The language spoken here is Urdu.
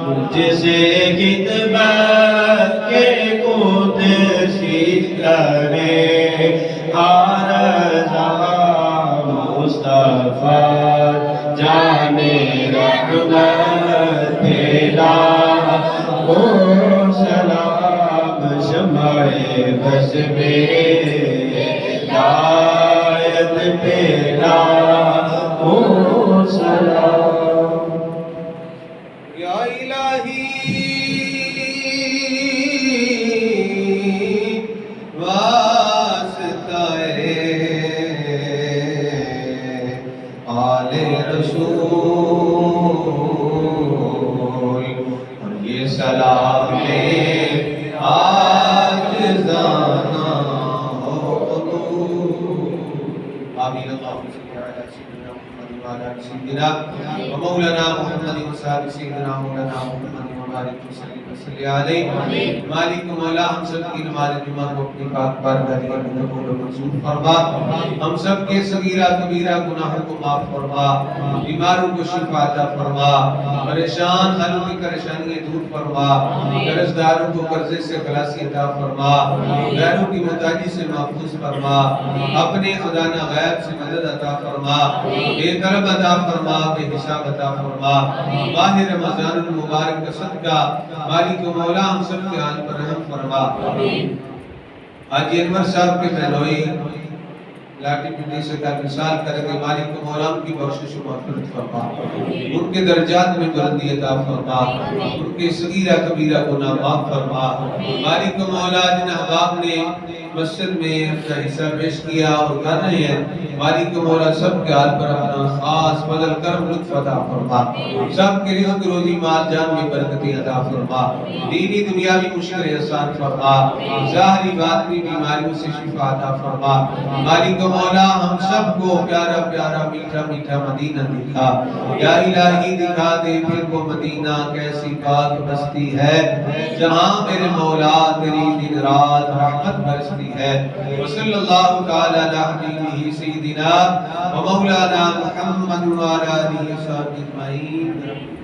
مجھ سے خدمت کے قدسی کرے عارضہ مصطفیٰ جان رحمت تیرا او سلام شمع بس میں ہدایت تیرا او سلام یا الہی واسطہ آل رسول اور یہ سلام لے آج زانا ہو آمین اللہم صلی علی سیدنا محمد وعلی آل سیدنا ومولانا محمد وصحبہ سیدنا مولانا محمد وبارک وسلم علیہ مالک مولا ہم سب کی نماز جمعہ کو اپنی پاک بارگاہ میں قبول و منظور فرما، ہم سب کے صغیرہ کبیرہ گناہوں کو معاف فرما، بیماروں کو شفا عطا فرما، پریشان حالوں کی پریشانیاں دور فرما، قرض داروں کو قرضے سے خلاصی عطا فرما، غیروں کی محتاجی سے محفوظ فرما، اپنے خزانہ غیب سے مدد عطا فرما، بے طلب عطا فرما، بے حساب عطا فرما، ماہ رمضان المبارک کا صدقہ مالک و مولا ہم سب کے آن پر رحم فرما۔ حاجی انور صاحب کے بہنوئی لاٹھی پنڈی سے کا مثال کر کے مالک و مولا ان کی بخشش و مغفرت فرما، ان کے درجات میں بلندی عطا فرما، ان کے صغیرہ کبیرہ گناہ معاف فرما۔ مالک و مولا جن احباب نے مسجد میں اپنا حصہ پیش کیا اور کر رہے ہیں، مالک و مولا سب کے حال پر اپنا خاص فضل کرم لطف عطا فرما، سب کے رزق روزی مال جان میں برکتی عطا فرما، دینی دنیاوی مشکلیں آسان فرما، ظاہری باطنی بیماریوں سے شفا عطا فرما۔ مالک و مولا ہم سب کو پیارا پیارا میٹھا میٹھا مدینہ دکھا، یا الہی دکھا دے پھر وہ مدینہ کیسی پاک بستی ہے جہاں میرے مولا تیری دن رات رحمت برستی ہے۔ وصلی اللہ تعالی علی حبیبہ سیدنا و مولانا محمد و علی آلہ وصحبہ اجمعین۔